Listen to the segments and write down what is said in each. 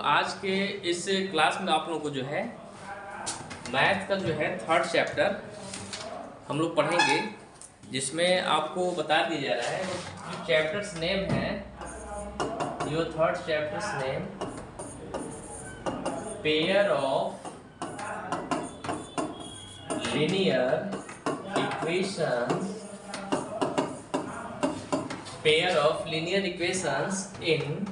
आज के इस क्लास में आप लोगों को जो है मैथ का जो है थर्ड चैप्टर हम लोग पढ़ेंगे, जिसमें आपको बता दिया जा रहा है जो चैप्टर्स नेम है। Your third chapters name pair of linear equations in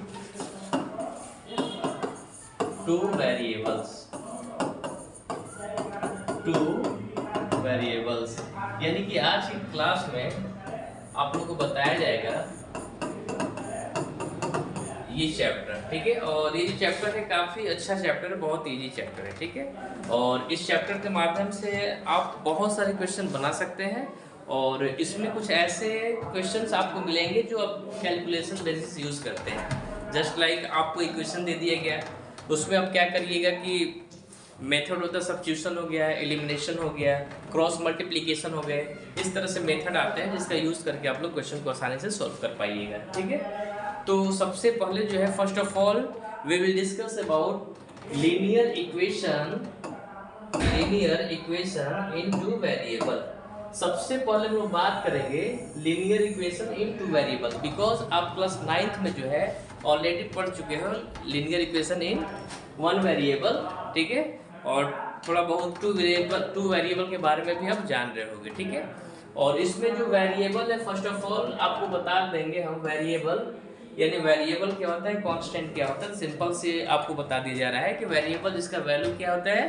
two variables. यानी कि आज की क्लास में आप लोगों को बताया जाएगा ये चैप्टर, ठीक है। और ये जो चैप्टर है काफ़ी अच्छा चैप्टर है, बहुत इजी चैप्टर है, ठीक है। और इस चैप्टर के माध्यम से आप बहुत सारे क्वेश्चन बना सकते हैं और इसमें कुछ ऐसे क्वेश्चंस आपको मिलेंगे जो आप कैलकुलेशन बेसिस यूज़ करते हैं। जस्ट लाइक आपको इक्वेशन दे दिया गया, उसमें आप क्या करिएगा कि मेथड होता है, सब्स्टिट्यूशन हो गया, एलिमिनेशन हो गया, क्रॉस मल्टीप्लिकेशन हो गए, इस तरह से मेथड आते हैं जिसका यूज़ करके आप लोग क्वेश्चन को आसानी से सॉल्व कर पाइएगा, ठीक है। तो सबसे पहले जो है first of all we will discuss about linear equation in two variable. सबसे पहले हम लोग बात करेंगे linear equation in two variable, because आप क्लास 9th में जो है ऑलरेडी पढ़ चुके हो linear equation in one variable, ठीक है। और थोड़ा बहुत टू वेरिएबल के बारे में भी आप जान रहे होंगे, ठीक है। और इसमें जो वेरिएबल है फर्स्ट ऑफ ऑल आपको बता देंगे हम। वेरिएबल यानी वेरिएबल क्या होता है, कांस्टेंट क्या होता है। सिंपल से आपको बता दिया जा रहा है कि वेरिएबल जिसका वैल्यू क्या होता है,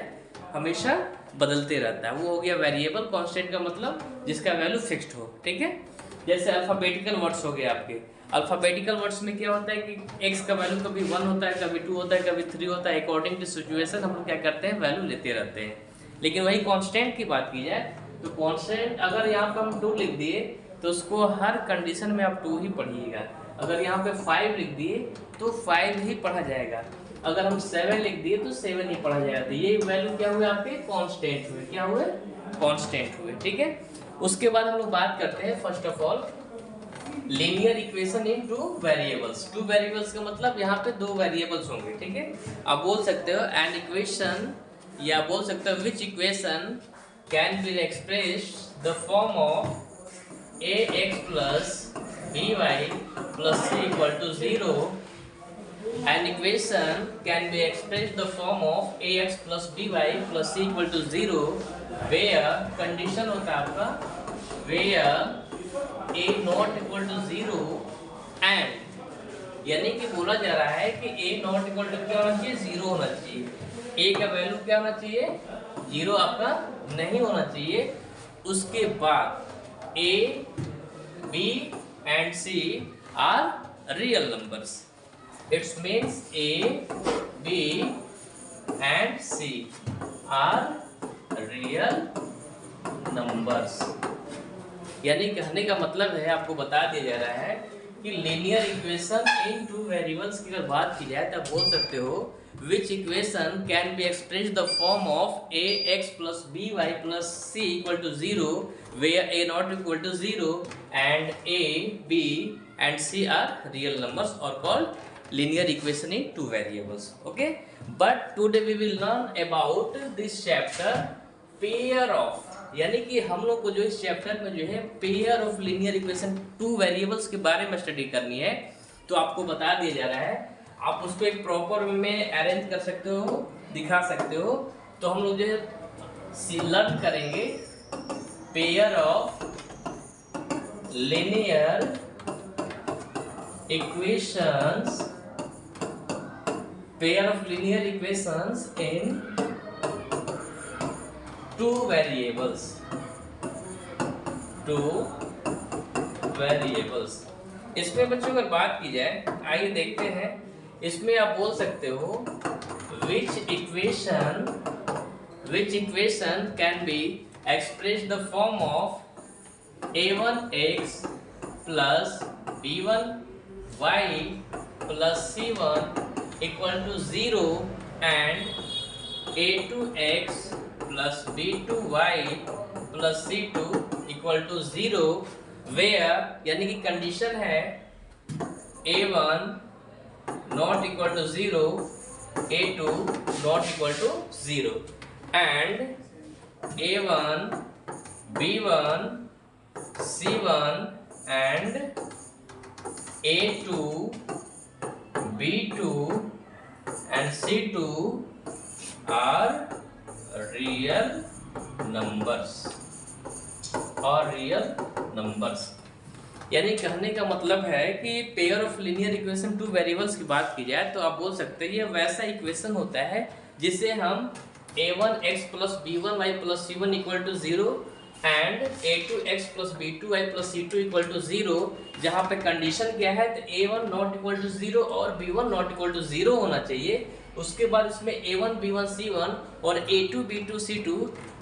हमेशा बदलते रहता है, वो हो गया वेरिएबल। कांस्टेंट का मतलब जिसका वैल्यू फिक्स्ड हो, ठीक है। जैसे अल्फाबेटिकल वर्ड्स हो गए आपके। अल्फाबेटिकल वर्ड्स में क्या होता है कि x का वैल्यू कभी 1 होता है, कभी 2 होता है, कभी 3 होता है। अकॉर्डिंग टू सिचुएशन हम लोग क्या करते हैं, वैल्यू लेते रहते हैं। लेकिन वही कांस्टेंट की बात की जाए तो कांस्टेंट अगर यहाँ पर हम 2 लिख दिए तो उसको हर कंडीशन में आप 2 ही पढ़िएगा। अगर यहाँ पे 5 लिख दिए तो 5 ही पढ़ा जाएगा। अगर हम 7 लिख दिए तो 7 ही पढ़ा जाएगा। तो ये वैल्यू क्या हुए आपके, कांस्टेंट हुए। क्या हुए, कांस्टेंट हुए, ठीक है। उसके बाद हम लोग बात करते हैं first of all linear equation in two variables. Two variables का मतलब यहाँ पे 2 वेरिएबल्स होंगे, ठीक है। आप बोल सकते हो एन इक्वेशन, या बोल सकते हो which equation can be expressed the form of ax plus by plus c equal to 0. An equation can be expressed the form of ax plus by plus c equal to 0 where condition होता है आपका where a not equal to 0 and, यानी कि बोला जा रहा है कि a not equal to क्या होना चाहिए, 0 होना चाहिए। a का वैल्यू क्या होना चाहिए, 0 आपका नहीं होना चाहिए। उसके बाद a, b and c are real numbers. It means a, b and c are real numbers. यानी कहने का मतलब है, आपको बता दिया जा रहा है कि linear equation in two variables की अगर बात की जाए तो आप बोल सकते हो which equation can be expressed the form of ax plus by plus c equal to 0 where a not equal to 0 and a, b and c are real numbers or called linear equation in two variables. Okay, but today we will learn about this chapter pair of, यानी कि हम लोग को जो इस chapter में जो है pair of linear equation two variables के बारे में स्टडी करनी है। तो आपको बता दिया जा रहा है, आप उसको एक प्रॉपर वे में अरेंज कर सकते हो, दिखा सकते हो। तो हम लोग जो है लर्न करेंगे pair of linear equations in two variables. इसमें बच्चों अगर बात की जाए, आइए देखते हैं। इसमें आप बोल सकते हो which equation can be expressed the form of a1x plus b1y plus c1 equal to 0 and a2x plus b2y plus c2 equal to 0 where, यानी कि कंडीशन है a1 not equal to 0 A2 not equal to 0 and A1 B1 C1 and A2 B2 and C2 are real numbers और real numbers. यानी कहने का मतलब है कि pair of linear equation two variables की बात की जाए तो आप बोल सकते हैं ये वैसा इक्वेशन होता है जिसे हम a1x plus b1y plus c1 equal to 0 and a2x plus b2y plus c2 equal to 0, जहाँ पे कंडीशन क्या है तो a1 नॉट इक्वल टू 0 और b1 नॉट इक्वल टू 0 होना चाहिए। उसके बाद इसमें a1 b1 c1 और a2 b2 c2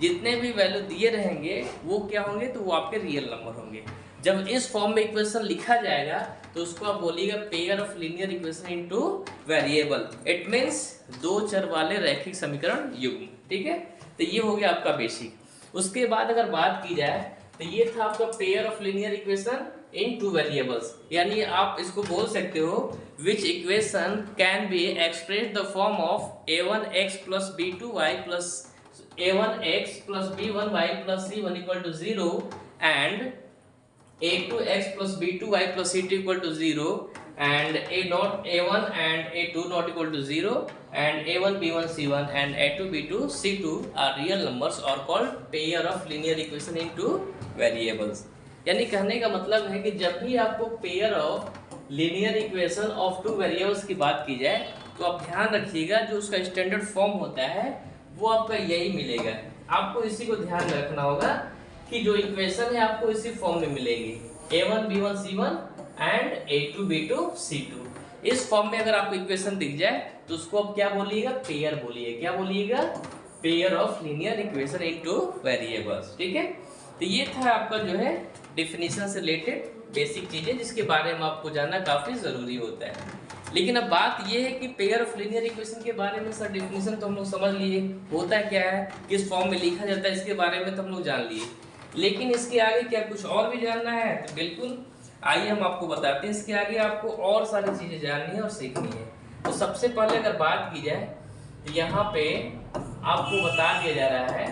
जितने भी वैल्यू दिए रहेंगे वो क्या होंगे तो वो आपके रियल नंबर होंगे। जब इस फॉर्म में इक्वेशन लिखा जाएगा तो उसको आप बोलिएगा pair of linear equation into variable. It means दो चर वाले रैखिक समीकरण युग्म। ठीक है, तो ये हो गया आपका बेसिक। उसके बाद अगर बात की जाए तो ये था आपका pair of linear equation in two variables. यानी आप इसको बोल सकते हो which equation can be express the form of a1x plus b2y plus a1x plus b1y plus c1 equal to 0 and a2x plus b2y plus c2 equal to 0 and a1 and a2 not equal to 0 and a1 b1 c1 and a2 b2 c2 are real numbers or called pair of linear equation into variables। यानी कहने का मतलब है कि जब भी आपको pair of linear equation of two variables की बात की जाए तो आप ध्यान रखिएगा जो उसका स्टैंडर्ड फॉर्म होता है वो आपका यही मिलेगा। आपको इसी को ध्यान रखना होगा कि जो इक्वेशन है आपको इसी फॉर्म में मिलेगी a1 b1 c1 and a2 b2 c2। इस फॉर्म में अगर आपको इक्वेशन दिख जाए तो उसको आप क्या बोलिएगा, पेयर बोलिए। क्या बोलिएगा, pair of linear equation into variables. ठीक है, तो ये था आपका जो है डेफिनेशन से रिलेटेड बेसिक चीजें जिसके बारे में आपको जानना काफी जरूरी होता है। लेकिन अब बात ये है कि पेयर ऑफ लीनियर इक्वेशन के बारे में सर डेफिनेशन तो हम लोग समझ लिए, होता क्या है, किस फॉर्म में लिखा जाता है, इसके बारे में तो हम लोग जान लिए। लेकिन इसके आगे क्या कुछ और भी जानना है तो बिल्कुल आइए हम आपको बताते हैं। इसके आगे आपको और सारी चीजें जाननी है और सीखनी है। तो सबसे पहले अगर बात की जाए तो यहाँ पे आपको बता दिया जा रहा है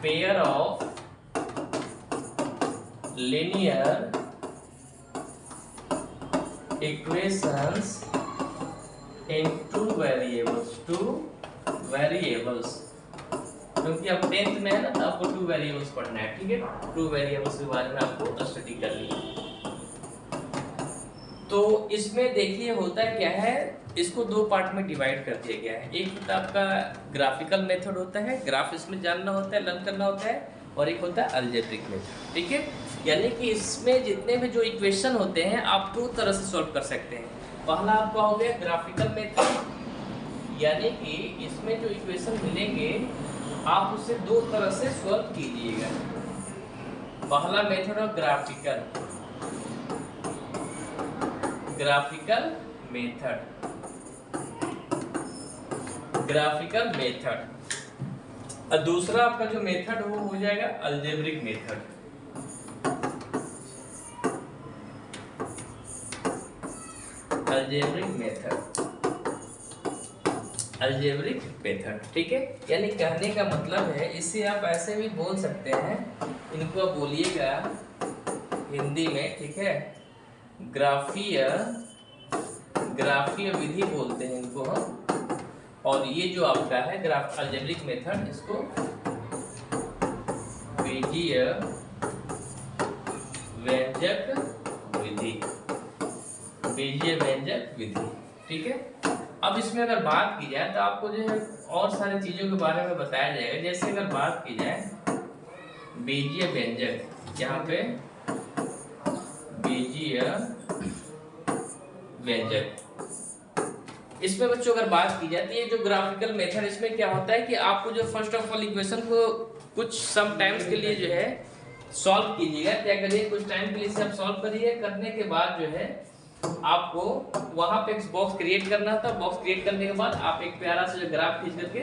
pair of linear equations in two variables, क्योंकि अब 10th में है ना तो आपको टू वेरिएबल्स पढ़ना है। ठीक है, टू वेरिएबल्स के बारे में आपको स्टडी करनी है। तो इसमें देखिए होता क्या है, इसको दो पार्ट में डिवाइड कर दिया गया है। एक होता है आपका ग्राफिकल मेथड होता है, ग्राफ इसमें जानना होता है, लर्न करना होता है, और एक होता है अलजेब्रिक मेथड। ठीक है, यानी कि इसमें जितने भी जो इक्वेशन होते हैं आप दो तरह से सॉल्व कर सकते हैं। पहला आपका हो गया ग्राफिकल मेथड, यानी कि इसमें जो इक्वेशन मिलेंगे आप उसे दो तरह से सॉल्व कीजिएगा। पहला मेथड है ग्राफिकल मेथड, और दूसरा आपका जो मेथड वो हो जाएगा अलजेब्रिक मेथड। Algebraic method. ठीक है, यानी कहने का मतलब है, इसे आप ऐसे भी बोल सकते हैं, इनको आप बोलिएगा हिंदी में, ठीक है, ग्राफीय विधि बोलते हैं इनको हम। और ये जो आपका है ग्राफ अलजेब्रिक मेथड, इसको बीजीय व्यंजक विधि। ठीक है, अब इसमें अगर बात की जाए तो आपको जो है और सारी चीजों के बारे में बताया जाएगा। जैसे अगर बात की जाए बीजीय व्यंजक, यहाँ पे बीजीय व्यंजक, इसमें बच्चों अगर बात की जाती है जो ग्राफिकल मेथड, इसमें क्या होता है कि आपको जो फर्स्ट ऑफ ऑल इक्वेशन को कुछ सम टाइम्स के लिए जो है सॉल्व कीजिएगा। क्या करिए, कुछ टाइम के लिए इसे आप सॉल्व करिए, करने के बाद जो है आपको वहां पे एक बॉक्स क्रिएट करना था। बॉक्स क्रिएट करने के बाद आप एक प्यारा सा जो ग्राफ खींच करके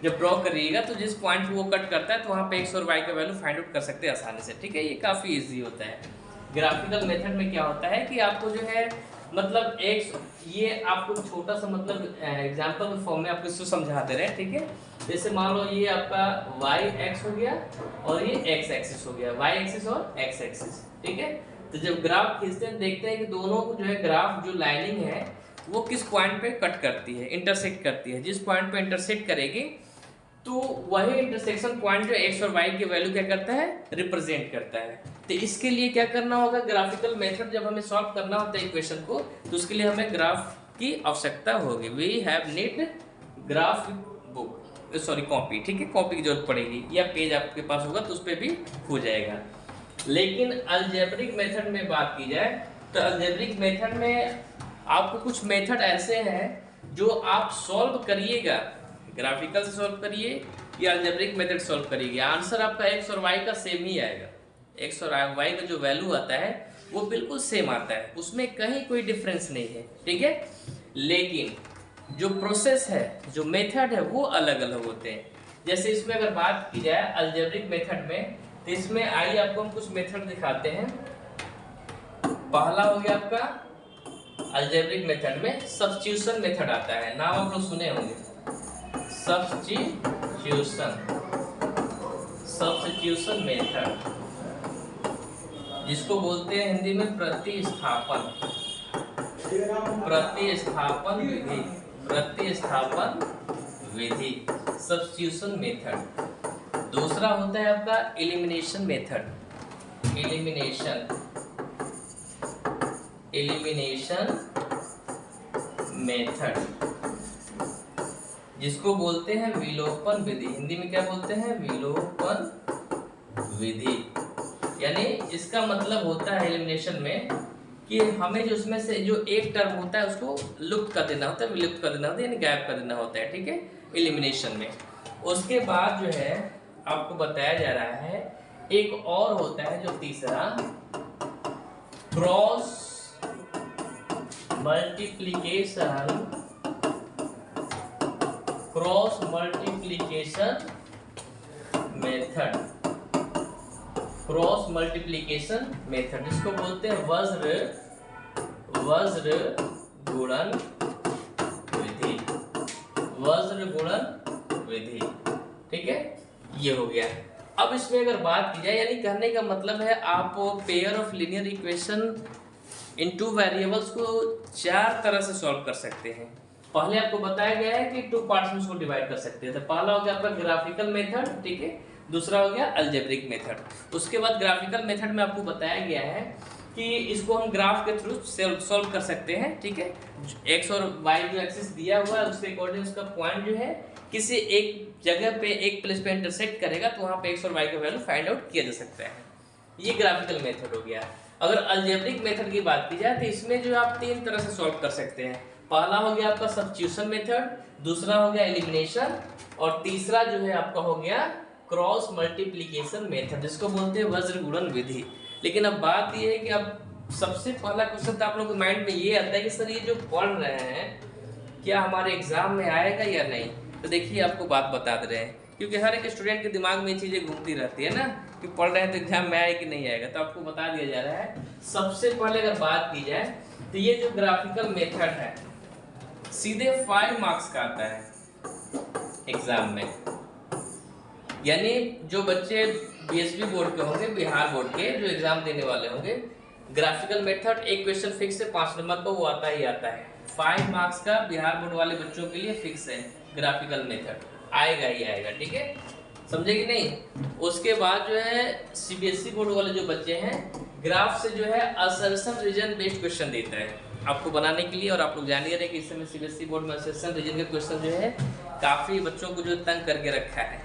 जब ड्रॉ करिएगा तो जिस पॉइंट पे वो कट करता है तो वहां पे एक्स और वाई का वैल्यू फाइंड आउट कर सकते हैं आसानी से। ठीक है, ये काफी इजी होता है। ग्राफिकल मेथड में क्या होता है कि आपको जो है मतलब x, ये आपको छोटा सा मतलब एग्जांपल फॉर्म में आपको इसको समझा दे रहे हैं, ठीक है। जैसे मान लो ये आपका y x हो गया और ये x एक्सिस हो गया, y एक्सिस और x एक्सिस, ठीक है। तो जब ग्राफ खींचते हैं देखते हैं कि दोनों जो है ग्राफ जो लाइनिंग है वो किस पॉइंट पे कट करती है, इंटरसेक्ट करती है। जिस पॉइंट पे इंटरसेक्ट करेगी तो वही इंटरसेक्शन पॉइंट जो x और y की वैल्यू क्या करता है, रिप्रेजेंट करता है। तो इसके लिए क्या करना होगा, ग्राफिकल मेथड जब हमें सॉल्व करना होता है इक्वेशन को, तो उसके लिए हमें ग्राफ की आवश्यकता होगी। We have need graph book, sorry copy, ठीक है, कॉपी की जरूरत पड़ेगी या पेज आपके पास होगा तो उस पर भी हो जाएगा। लेकिन अलजेब्रिक मेथड में बात की जाए तो अलजेब्रिक मेथड में आपको कुछ मेथड ऐसे हैं जो आप सॉल्व करिएगा, ग्राफिकल से सॉल्व करिए या अलजेब्रिक मेथड सॉल्व करिए, आंसर आपका x और y का सेम ही आएगा। x और y का जो वैल्यू आता है वो बिल्कुल सेम आता है, उसमें कहीं कोई डिफरेंस नहीं है, ठीक है। लेकिन जो प्रोसेस है, जो मेथड है वो अलग अलग होते हैं। जैसे इसमें अगर बात की जाए अलजेब्रिक मेथड में, तो इसमें आइए आपको हम कुछ मेथड दिखाते हैं। पहला हो गया आपका अलजेब्रिक मेथड में सब्स्टिट्यूशन मेथड आता है, नाम आप लोग सुने होंगे, सब्स्टिट्यूशन मेथड, जिसको बोलते हैं हिंदी में प्रतिस्थापन विधि, सब्स्टिट्यूशन मेथड। दूसरा होता है आपका एलिमिनेशन मेथड, जिसको बोलते हैं विलोपन विधि, हिंदी में क्या बोलते हैं, विलोपन विधि। यानी इसका मतलब होता है एलिमिनेशन में कि हमें जो उसमें से जो एक टर्म होता है उसको लुप्त कर देना होता है, विलुप्त कर देना होता है, यानी गायब कर देना होता है, ठीक है, एलिमिनेशन में। उसके बाद जो है आपको बताया जा रहा है एक और होता है जो तीसरा, क्रॉस मल्टीप्लिकेशन मेथड, जिसको बोलते हैं वज्र गुणन विधि, ठीक है, ये हो गया। अब इसमें अगर बात की जाए, यानी कहने का मतलब है आप pair of linear equation in two variables को 4 तरह से सॉल्व कर सकते हैं। पहले आपको बताया गया है कि 2 पार्ट्स में इसको डिवाइड कर सकते हैं। तो पहला हो गया आपका ग्राफिकल मेथड, ठीक है, दूसरा हो गया अलजेब्रिक मेथड। उसके बाद ग्राफिकल मेथड में आपको बताया गया है कि इसको हम ग्राफ के थ्रू सॉल्व कर सकते हैं, ठीक है। x और y जो एक्सिस दिया हुआ है उसके अकॉर्डिंग उसका पॉइंट जो है किसी एक जगह पे एक प्लेस पे इंटरसेक्ट करेगा तो वहाँ पे x और y का वैल्यू फाइंड आउट किया जा सकता है। ये ग्राफिकल मेथड हो गया। अगर अलजेब्रिक मेथड की बात की जाए तो इसमें जो आप 3 तरह से सॉल्व कर सकते हैं। पहला हो गया आपका सब्स्टिट्यूशन मेथड, दूसरा हो गया एलिमिनेशन, और तीसरा जो है आपका हो गया क्रॉस मल्टीप्लिकेशन मेथड, जिसको बोलते हैं वज्र गुणन विधि। लेकिन अब बात ये है कि अब सबसे पहला क्वेश्चन तो आप लोगों के माइंड में ये आता है कि सर ये जो पढ़ रहे हैं क्या हमारे एग्जाम में आएगा या नहीं। तो देखिए आपको बात बता दे रहे हैं, क्योंकि हर एक स्टूडेंट के दिमाग में ये चीज़ें घूमती रहती है ना कि पढ़ रहे हैं तो एग्जाम में आएगा कि नहीं आएगा। तो आपको बता दिया जा रहा है। सबसे पहले अगर बात की जाए तो ये जो ग्राफिकल मेथड है सीधे 5 मार्क्स का आता है एग्जाम में। यानी जो बच्चे बीएसबी बोर्ड के होंगे, बिहार बोर्ड के जो एग्जाम देने वाले होंगे, ग्राफिकल मेथड एक क्वेश्चन फिक्स है 5 नंबर का, वो आता ही आता है। 5 मार्क्स का बिहार बोर्ड वाले बच्चों के लिए फिक्स है, ग्राफिकल मेथड आएगा ही आएगा, ठीक है, समझे कि नहीं। उसके बाद जो है सीबीएसई बोर्ड वाले जो बच्चे हैं, ग्राफ से जो है असर्शन रीजन बेस्ड क्वेश्चन देता है आपको बनाने के लिए। और आप लोग जान ही रहे कि इस समय सीबीएसई बोर्ड में असर्शन रीजन के क्वेश्चन जो है काफ़ी बच्चों को जो तंग करके रखा है,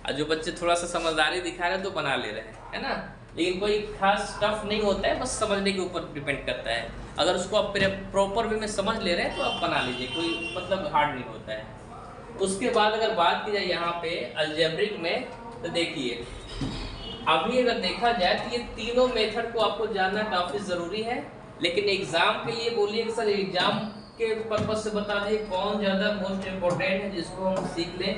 और जो बच्चे थोड़ा सा समझदारी दिखा रहे हैं तो बना ले रहे हैं, है ना। लेकिन कोई खास टफ नहीं होता है, बस समझने के ऊपर डिपेंड करता है। अगर उसको आप प्रॉपर वे में समझ ले रहे हैं तो आप बना लीजिए, कोई मतलब हार्ड नहीं होता है। उसके बाद अगर बात की जाए यहाँ पे अलजेब्रिक में, तो देखिए अभी अगर देखा जाए तो ये तीनों मेथड को आपको जानना काफ़ी ज़रूरी है। लेकिन एग्ज़ाम के लिए बोलिए कि सर एग्ज़ाम के पर्पज से बता दिए कौन ज़्यादा मोस्ट इम्पोर्टेंट है जिसको हम सीख लें,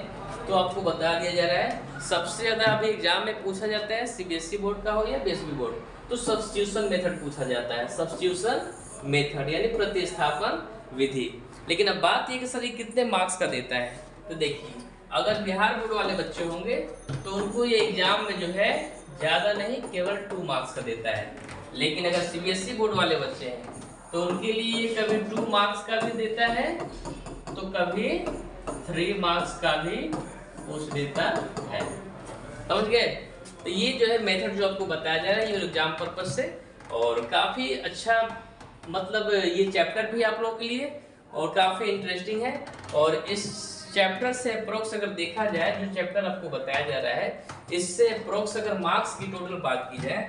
तो आपको बता दिया जा रहा है सबसे ज़्यादा अभी एग्जाम में पूछा जाता है, सीबीएसई बोर्ड का हो या बीएसबी बोर्ड, तो सब्स्टिट्यूशन मेथड पूछा जाता है, सब्स्टिट्यूशन मेथड यानी प्रतिस्थापन विधि। लेकिन अब बात ये कि सर ये कितने मार्क्स का देता है, तो देखिए अगर बिहार बोर्ड वाले बच्चे होंगे तो उनको ये एग्जाम में जो है ज़्यादा नहीं केवल 2 मार्क्स का देता है। लेकिन अगर सीबीएसई बोर्ड वाले बच्चे हैं तो उनके लिए कभी 2 मार्क्स का भी देता है तो कभी 3 मार्क्स का भी पूछ देता है। समझ गए? तो ये जो है मेथड जो आपको बताया जा रहा है ये एग्जाम पर्पज से, और काफ़ी अच्छा मतलब ये चैप्टर भी आप लोगों के लिए और काफ़ी इंटरेस्टिंग है। और इस चैप्टर से अप्रोक्स अगर देखा जाए, जो चैप्टर आपको बताया जा रहा है इससे अप्रोक्स अगर मार्क्स की टोटल बात की जाए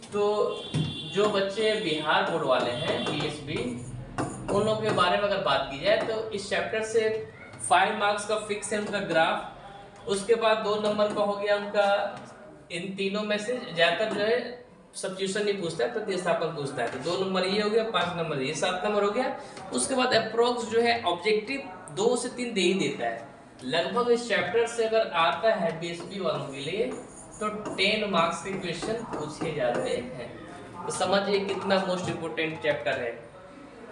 तो जो बच्चे बिहार बोर्ड वाले हैं बीएसबी, उन लोगों के बारे में अगर बात की जाए तो इस चैप्टर से 5 मार्क्स का फिक्स है उनका ग्राफ। उसके बाद 2 नंबर का हो गया उनका, इन तीनों में से ज़्यादातर जो है सब्स्टिट्यूशन नहीं पूछता है, प्रतिस्थापन पूछता है। तो 2 नंबर ये हो गया, 5 नंबर ये, 7 नंबर हो गया। उसके बाद अप्रोक्स जो है ऑब्जेक्टिव 2 से 3 दे ही देता है। लगभग इस चैप्टर से अगर आता है बीएसपी वालों के लिए तो 10 मार्क्स के क्वेश्चन पूछे जाते हैं। तो समझिए कितना मोस्ट इम्पोर्टेंट चैप्टर है।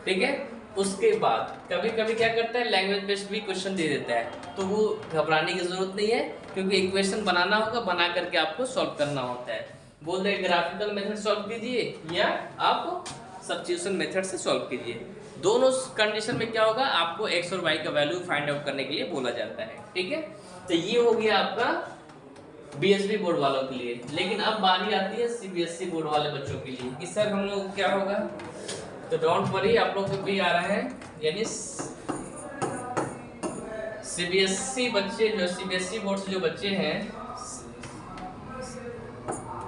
ठीक है, उसके बाद कभी कभी क्या करता है लैंग्वेज बेस्ड भी क्वेश्चन दे देता है, तो वो घबराने की जरूरत नहीं है, क्योंकि इक्वेशन बनाना होगा, बना करके आपको सॉल्व करना होता है। बोल दे ग्राफिकल मेथड सॉल्व कीजिए या आप सब्स्टिट्यूशन मेथड से सॉल्व कीजिए। दोनों कंडीशन में क्या होगा, आपको एक्स और वाई का वैल्यू फाइंड आउट करने के लिए बोला जाता है। ठीक है, तो ये हो गया आपका बीएसबी बोर्ड वालों के लिए। लेकिन अब बारी आती है सीबीएसई बोर्ड वाले बच्चों के लिए कि सर हम लोग क्या होगा, तो डोंट वरी, आप लोग को भी आ रहा है, यानी सीबीएसई बच्चे जो सीबीएसई बोर्ड से जो बच्चे हैं,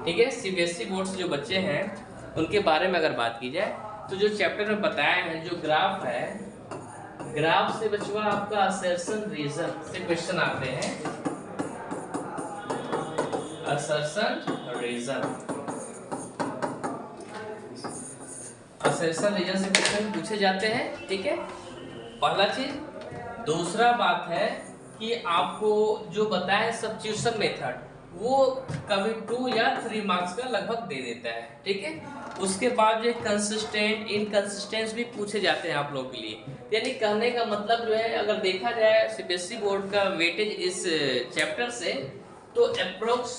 ठीक है, सीबीएसई बोर्ड से जो बच्चे हैं उनके बारे में अगर बात की जाए तो जो चैप्टर में बताया है, जो ग्राफ है, ग्राफ से बचवा आपका असर्शन रीजन से क्वेश्चन आते हैं। असर्शन रीजन, असर्शन रीजन से क्वेश्चन पूछे जाते हैं। ठीक है, पहला चीज। दूसरा बात है कि आपको जो बताया सब्स्टिट्यूशन मेथड वो कभी 2 या 3 मार्क्स का लगभग दे देता है। ठीक है, उसके बाद जो कंसिस्टेंट इनकंसिस्टेंस भी पूछे जाते हैं आप लोगों के लिए। यानी कहने का मतलब जो है, अगर देखा जाए सीबीएसई बोर्ड का वेटेज इस चैप्टर से तो approx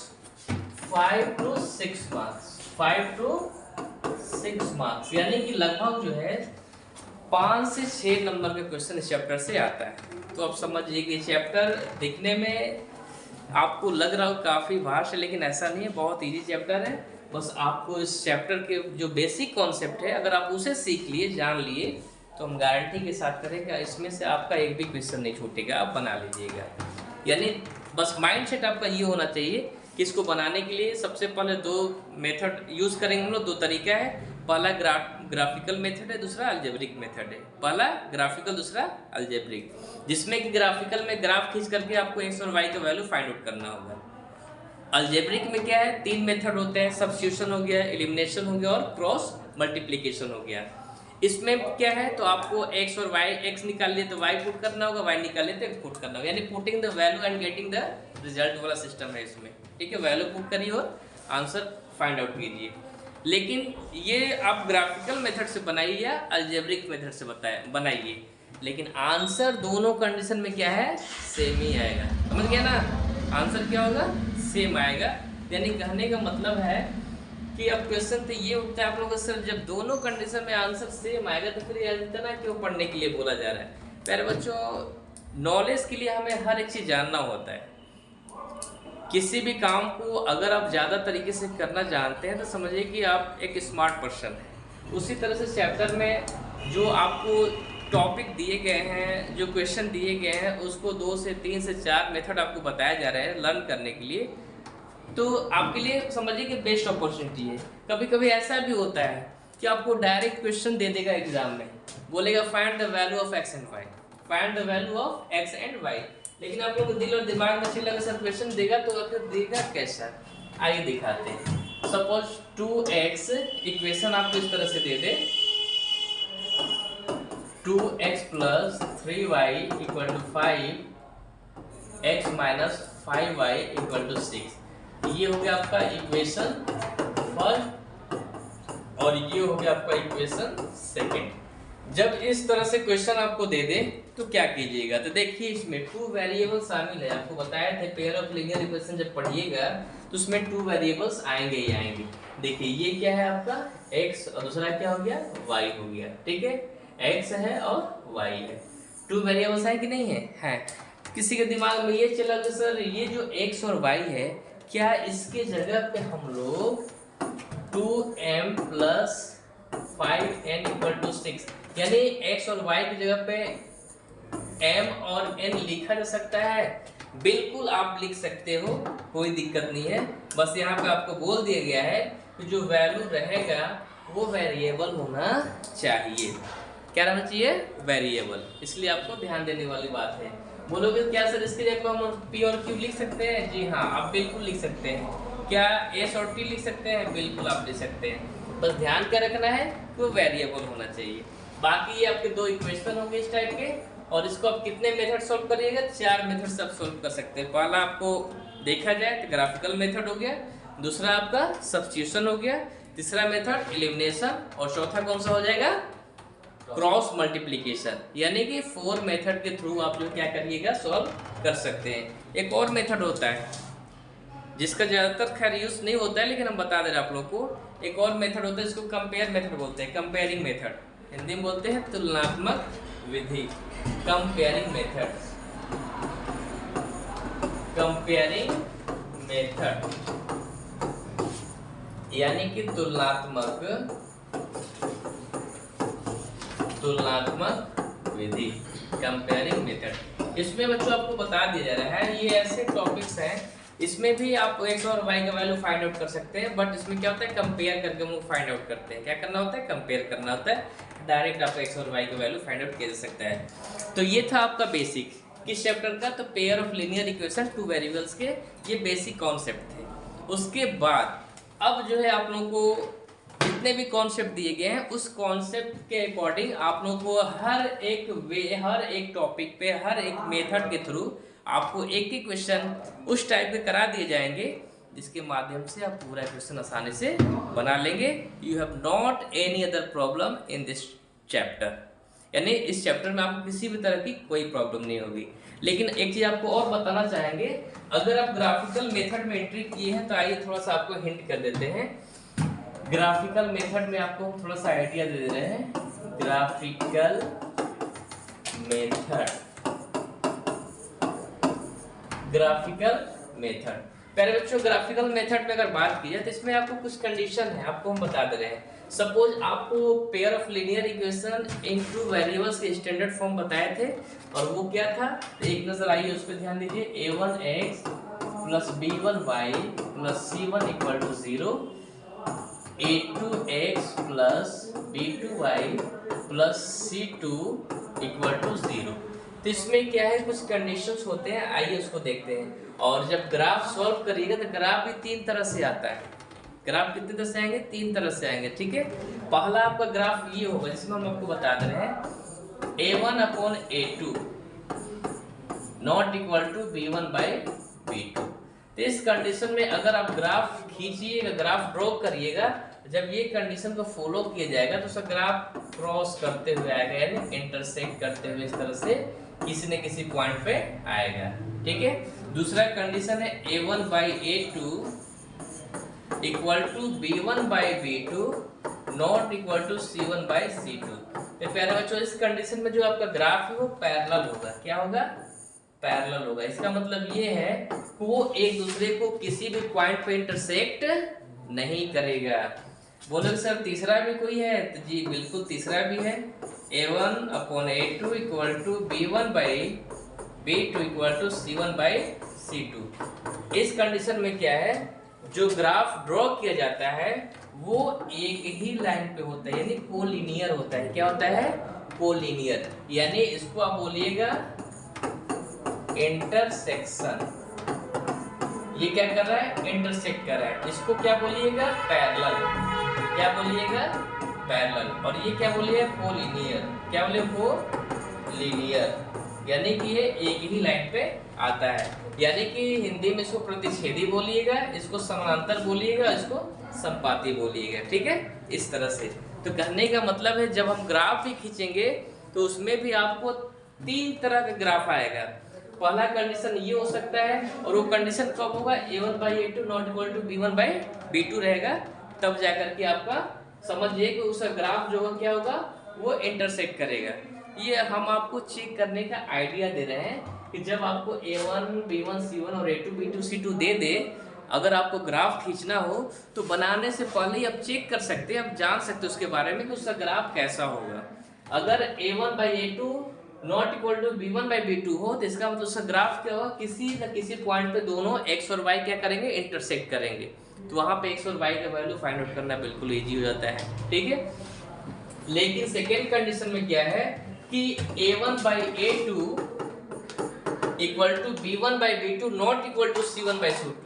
5 to 6 marks, 5 to 6 marks, यानी कि लगभग जो है 5 से 6 नंबर का क्वेश्चन इस चैप्टर से आता है। तो आप समझिए कि चैप्टर दिखने में आपको लग रहा हो काफ़ी भाष है, लेकिन ऐसा नहीं है, बहुत इजी चैप्टर है। बस आपको इस चैप्टर के जो बेसिक कॉन्सेप्ट है अगर आप उसे सीख लिए, जान लिए, तो हम गारंटी के साथ करेंगे इसमें से आपका एक भी क्वेश्चन नहीं छूटेगा, आप बना लीजिएगा। यानी बस माइंडसेट आपका ये होना चाहिए कि इसको बनाने के लिए सबसे पहले 2 मेथड यूज़ करेंगे हम लोग। 2 तरीका है, पहला ग्राफिकल मेथड है, दूसरा अलजेब्रिक मेथड है। पहला ग्राफिकल, दूसरा अलजेब्रिक, जिसमें कि ग्राफिकल में ग्राफ खींच करके आपको एक्स और वाई का वैल्यू फाइंड आउट करना होगा। अलजेब्रिक में क्या है, 3 मेथड होते हैं, सब्स्टिट्यूशन हो गया, एलिमिनेशन हो गया और क्रॉस मल्टीप्लिकेशन हो गया। इसमें क्या है, तो आपको एक्स और वाई, एक्स निकाल लिए तो वाई पुट करना होगा, वाई निकाल लिए तो एक्स पुट करना होगा, यानी putting the value and getting the result वाला सिस्टम है इसमें। ठीक है, वैल्यू पुट करिए और आंसर फाइंड आउट कीजिए। लेकिन ये आप ग्राफिकल मेथड से बनाइए या अलजेब्रिक मेथड से बनाइए, लेकिन आंसर दोनों कंडीशन में क्या है, सेम ही आएगा। समझ गया ना, आंसर क्या होगा, सेम आएगा। यानी कहने का मतलब है कि अब क्वेश्चन तो ये उठता है आप लोगों को, सर जब दोनों कंडीशन में आंसर सेम आएगा तो फिर इतना क्यों पढ़ने के लिए बोला जा रहा है। प्यारे बच्चों, नॉलेज के लिए हमें हर एक चीज़ जानना होता है। किसी भी काम को अगर आप ज़्यादा तरीके से करना जानते हैं तो समझिए कि आप एक स्मार्ट पर्सन हैं। उसी तरह से चैप्टर में जो आपको टॉपिक दिए गए हैं, जो क्वेश्चन दिए गए हैं, उसको 2 से 3 से 4 मेथड आपको बताया जा रहा है लर्न करने के लिए, तो आपके लिए समझिए कि बेस्ट अपॉर्चुनिटी है। कभी कभी ऐसा भी होता है कि आपको डायरेक्ट क्वेश्चन दे देगा एग्जाम में, बोलेगा find the value of X and Y, find the value of X and Y, लेकिन आप लोग को दिल और दिमाग में चिल्ला सर क्वेश्चन देगा तो आखिर देगा कैसा, आइए दिखाते हैं। सपोज 2x इक्वेशन आपको इस तरह से दे दे, 2x + 3y = 5, x - 5y = 6। ये हो गया आपका इक्वेशन फर्स्ट, और ये हो गया आपका इक्वेशन सेकंड। जब इस तरह से क्वेश्चन आपको दे दे तो क्या कीजिएगा, तो देखिए इसमें टू वेरिएबल शामिल है। आपको बताया था पेयर ऑफ लीनियर इक्वेशन जब पढ़िएगा तो उसमें टू वेरिएबल्स आएंगे ही आएंगे। देखिए ये क्या है आपका x और दूसरा क्या हो गया y हो गया, ठीक है, x है और y है। टू वेरिएबल्स है कि नहीं है? है। किसी के दिमाग में ये चला कि सर ये जो x और y है, क्या इसके जगह पे हम लोग 2m plus 5n equal to 6 यानी x और y की जगह पे m और n लिखा जा सकता है? बिल्कुल आप लिख सकते हो, कोई दिक्कत नहीं है। बस यहाँ पे आपको बोल दिया गया है कि जो वैल्यू रहेगा वो वेरिएबल होना चाहिए। क्या रहना चाहिए? वेरिएबल। इसलिए आपको ध्यान देने वाली बात है। बोलोगे क्या सर इसके जगह हम p और q लिख सकते हैं? जी हाँ, आप बिल्कुल लिख सकते हैं। क्या s और t लिख सकते हैं? बिल्कुल आप लिख सकते हैं। बस ध्यान क्या रखना है कि वो वेरिएबल होना चाहिए। बाकी ये आपके दो इक्वेशन होंगे इस टाइप के, और इसको आप कितने मेथड सॉल्व करिएगा? 4 मेथड से आप सॉल्व कर सकते हैं। पहला आपको देखा जाए तो ग्राफिकल मेथड हो गया, दूसरा आपका सब्स्टिट्यूशन हो गया, तीसरा मेथड एलिमिनेशन, और चौथा कौन सा हो जाएगा? Cross multiplication. यानी कि 4 मेथड के थ्रू आप जो क्या करिएगा सॉल्व कर सकते हैं। एक और मेथड होता है जिसका ज़्यादातर खैर यूज नहीं होता है, लेकिन हम बता दे रहे हैं आप लोग को। एक और मेथड होता है जिसको कंपेयर मेथड बोलते हैं, कंपेयरिंग मेथड, हिंदी में बोलते हैं तुलनात्मक विधि, कंपेयरिंग मेथड, कंपेयरिंग मेथड यानी कि तुलनात्मक विधि, कंपेयरिंग मेथड। इसमें बच्चों आपको बता दिया जा रहा है ये ऐसे टॉपिक्स हैं, इसमें भी आप x और y का वैल्यू फाइंड आउट कर सकते हैं, बट इसमें क्या होता है कंपेयर करके हम लोग फाइंड आउट करते हैं। क्या करना होता है? कंपेयर करना होता है। डायरेक्ट आप x और y का वैल्यू फाइंड आउट किया जा सकता है। तो ये था आपका बेसिक किस चैप्टर का? तो pair of linear equation two variables के ये बेसिक कॉन्सेप्ट थे। उसके बाद अब जो है आप लोगों को जितने भी कॉन्सेप्ट दिए गए हैं उस कॉन्सेप्ट के अकॉर्डिंग आप लोगों को हर एक टॉपिक पे हर एक मेथड के थ्रू आपको एक ही क्वेश्चन उस टाइप के करा दिए जाएंगे जिसके माध्यम से आप पूरा क्वेश्चन आसानी से बना लेंगे। You have not any other problem in this chapter, यानी इस चैप्टर में आपको किसी भी तरह की कोई प्रॉब्लम नहीं होगी। लेकिन एक चीज आपको और बताना चाहेंगे, अगर आप ग्राफिकल मेथड में एंट्री किए हैं तो आइए थोड़ा सा आपको हिंट कर देते हैं। ग्राफिकल मेथड में आपको थोड़ा सा आइडिया दे रहे हैं। ग्राफिकल मेथड, ग्राफिकल मेथड प्यारे बच्चों, ग्राफिकल मेथड में अगर बात की जाए तो इसमें आपको कुछ कंडीशन है, आपको हम बता दे रहे हैं। सपोज आपको pair of linear equation in two variables के स्टैंडर्ड फॉर्म बताए थे, और वो क्या था? तो एक नजर आइए उस पर ध्यान दीजिए। a1x plus b1y plus c1 equal to 0, a2x plus b2y plus c2 equal to 0। तो इसमें क्या है, कुछ कंडीशंस होते हैं, आइए उसको देखते हैं। और जब ग्राफ सॉल्व करिएगा तो ग्राफ भी 3 तरह से आता है। ग्राफ कितने तरह से आएंगे? 3 तरह से आएंगे, ठीक है। पहला आपका ग्राफ ये होगा जिसमें हम आपको बता दे रहे हैं a1 upon a2 not equal to b1 by b2। तो इस कंडीशन में अगर आप ग्राफ खींचिएगा, ग्राफ ड्रॉ करिएगा, जब ये कंडीशन को फॉलो किया जाएगा तो उसका ग्राफ क्रॉस करते हुए आएगा, यानी इंटरसेक्ट करते हुए इस तरह से किसी न किसी पॉइंट पे आएगा, ठीक है। दूसरा कंडीशन है a1 by a2 equal to b1 by b2 not equal to c1 by c2। तो प्यारे बच्चों, इस कंडीशन में जो आपका ग्राफ है वो पैरेलल होगा। क्या होगा? पैरेलल होगा। इसका मतलब ये है कि वो एक दूसरे को किसी भी पॉइंट पे इंटरसेक्ट नहीं करेगा। बोलोगे सर तीसरा भी कोई है? तो जी बिल्कुल तीसरा भी है। a1 upon a2 equal to b1 by b2 equal to c1 by c2। इस कंडीशन में क्या है, जो ग्राफ ड्रॉ किया जाता है वो एक ही लाइन पे होता है, यानी कोलिनियर होता है। क्या होता है? कोलिनियर। यानी इसको आप बोलिएगा इंटरसेक्शन। ये क्या कर रहा है? इंटरसेक्ट कर रहा है। इसको क्या बोलिएगा? पैरेलल। क्या बोलिएगा? पैरेलल। और ये क्या बोलिए? कोलिनियर। क्या बोलिए? कोलिनियर, यानी कि ये एक ही लाइन पे आता है। यानी कि हिंदी में इसको प्रतिच्छेदी बोलिएगा, इसको समानांतर बोलिएगा, इसको संपाती बोलिएगा, ठीक है। इस तरह से। तो कहने का मतलब है जब हम ग्राफ भी खींचेंगे तो उसमें भी आपको 3 तरह का ग्राफ आएगा। पहला कंडीशन ये हो सकता है, और वो कंडीशन कब होगा, a1/a2 not equal to b1/b2 रहेगा, तब जाकर के आपका समझिए कि उसका ग्राफ जो होगा क्या होगा, वो इंटरसेक्ट करेगा। ये हम आपको चेक करने का आइडिया दे रहे हैं कि जब आपको a1 b1 c1 और a2 b2 c2 दे दे, अगर आपको ग्राफ खींचना हो तो बनाने से पहले ही आप चेक कर सकते हैं, आप जान सकते हैं उसके बारे में कि उसका ग्राफ कैसा होगा। अगर a1/a2 not equal to b1/b2 हो तो इसका मतलब उसका ग्राफ क्या होगा, किसी न किसी पॉइंट पे दोनों x और y क्या करेंगे, इंटरसेक्ट करेंगे। तो वहां पे x और y का वैल्यू फाइंड आउट करना बिल्कुल इजी हो जाता है, ठीक है। लेकिन सेकेंड कंडीशन में क्या है कि a1/a2 equal to b1/b2 not equal to c1/c2।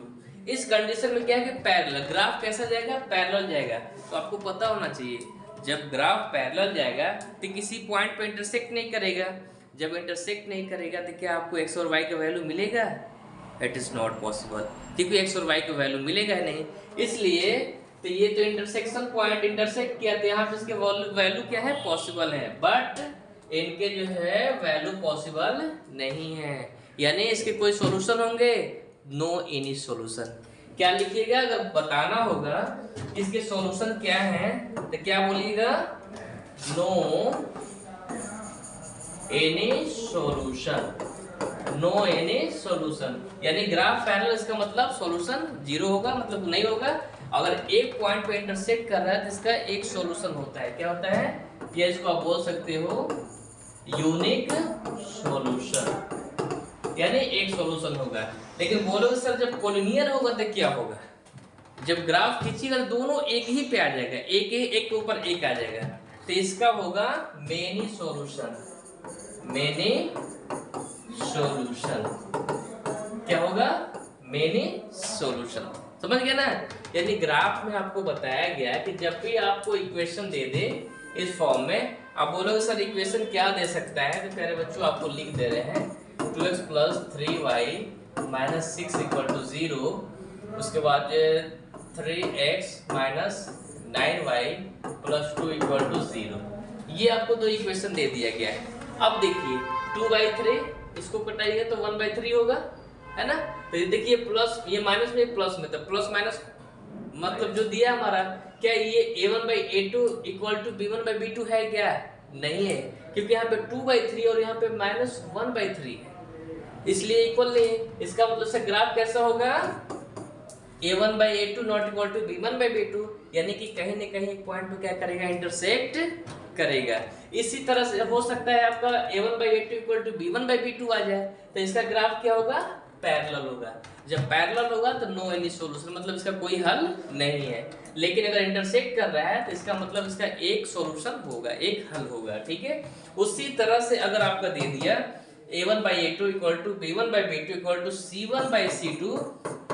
इस कंडीशन में क्या है कि पैरेलल ग्राफ कैसा जाएगा, पैरेलल जाएगा। तो आपको पता होना चाहिए जब ग्राफ पैरेलल जाएगा तो किसी पॉइंट पे इंटरसेक्ट नहीं करेगा। जब इंटरसेक्ट नहीं करेगा तो क्या आपको x और y का वैल्यू मिलेगा? इट इज नॉट पॉसिबल, क्योंकि x और y का वैल्यू मिलेगा ही नहीं। इसलिए तो ये तो इंटरसेक्शन पॉइंट इंटरसेक्ट किया तो यहाँ पे इसके वैल्यू क्या है, पॉसिबल है, बट इनके जो है वैल्यू पॉसिबल नहीं है, यानी इसके कोई सॉल्यूशन होंगे, नो एनी सॉल्यूशन। क्या लिखिएगा, अगर बताना होगा इसके सॉल्यूशन क्या है तो क्या बोलिएगा, no any solution, no any solution. यानी ग्राफ पैरेलल इसका मतलब सॉल्यूशन जीरो होगा, मतलब नहीं होगा। अगर एक पॉइंट पे इंटरसेक्ट कर रहा है तो इसका एक सॉल्यूशन होता है, क्या होता है, या इसको आप बोल सकते हो यूनिक सॉल्यूशन, यानी एक सॉल्यूशन होगा। लेकिन बोलोगे सर जब कोलिनियर होगा तो क्या होगा, जब ग्राफ खींचिएगा तो दोनों एक ही पे आ जाएगा, एक के ऊपर एक आ जाएगा, तो इसका होगा मेनी सॉल्यूशन, मेनी सॉल्यूशन। क्या होगा, मेनी सॉल्यूशन। समझ गया ना। यानी ग्राफ में आपको बताया गया कि जब भी आपको इक्वेशन दे दे इस फॉर्म में, आप बोलोगे सर इक्वेशन क्या दे सकता है, तो प्यारे बच्चों आपको लिख दे रहे हैं 2x plus 3y minus 6 equal to 0, उसके बाद 3x minus 9y plus 2 equal to 0। ये आपको दो इक्वेशन दे दिया गया है। अब देखिए 2/3 इसको कटाइए तो 1/3 होगा, है ना। तो ये देखिए प्लस, ये माइनस में प्लस में, तो प्लस माइनस मतलब जो दिया हमारा, क्या ये a1/a2 इक्वल टू b1/b2 है क्या, नहीं है, क्योंकि यहाँ पे 2/3 और यहाँ पे -1/3 है, इसलिए इक्वल नहीं है। इसका मतलब से ग्राफ कैसा होगा, a1/a2 not equal to b1/b2, यानी कि कहीं न कहीं एक पॉइंट पे क्या करेगा, इंटरसेक्ट करेगा। इसी तरह से हो सकता है आपका a1/a2 इक्वल टू b1/b2 आ जाए, तो इसका ग्राफ क्या होगा, पैरेलल होगा। जब पैरेलल होगा तो नो एनी सॉल्यूशन, मतलब इसका कोई हल नहीं है। लेकिन अगर इंटरसेक्ट कर रहा है तो इसका मतलब इसका एक सॉल्यूशन होगा, एक हल होगा, ठीक है। उसी तरह से अगर आपका दे दिया a1/a2 equal to b1/b2 equal to c1/c2,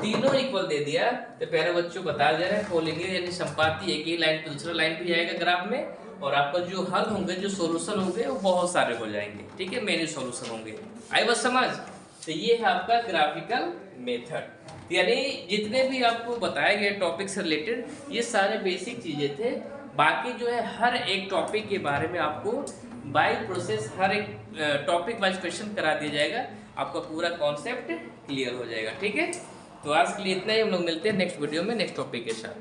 तीनों इक्वल दे दिया, तो प्यारे बच्चों बता दे रहे हैं कोलिनियर यानी संपाती एक ही लाइन पे दूसरा लाइन पे आएगा ग्राफ में, और आपका जो हल होंगे, जो सॉल्यूशन होंगे वो बहुत सारे हो जाएंगे, ठीक है, मेनी सॉल्यूशन होंगे। आई बस समझ। तो ये है आपका ग्राफिकल मेथड, यानी जितने भी आपको बताए गए टॉपिक से रिलेटेड ये सारे बेसिक चीज़ें थे। बाकी जो है हर एक टॉपिक के बारे में आपको बाय प्रोसेस हर एक टॉपिक वाइज क्वेश्चन करा दिया जाएगा, आपका पूरा कॉन्सेप्ट क्लियर हो जाएगा, ठीक है। तो आज के लिए इतना ही, हम लोग मिलते हैं नेक्स्ट वीडियो में नेक्स्ट टॉपिक के साथ।